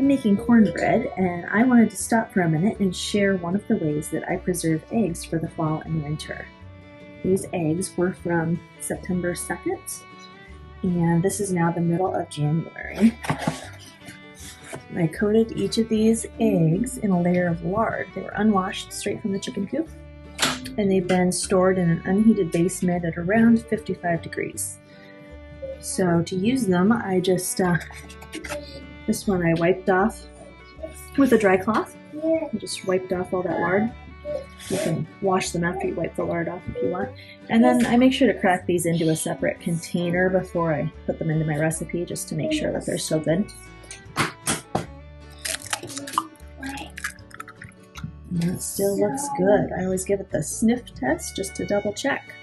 I'm making cornbread, and I wanted to stop for a minute and share one of the ways that I preserve eggs for the fall and winter. These eggs were from September 2nd, and this is now the middle of January. I coated each of these eggs in a layer of lard. They were unwashed straight from the chicken coop, and they've been stored in an unheated basement at around 55 degrees. So to use them, I just, this one I wiped off with a dry cloth. I just wiped off all that lard. You can wash them after you wipe the lard off if you want. And then I make sure to crack these into a separate container before I put them into my recipe, just to make sure that they're still good. And that still looks good. I always give it the sniff test just to double check.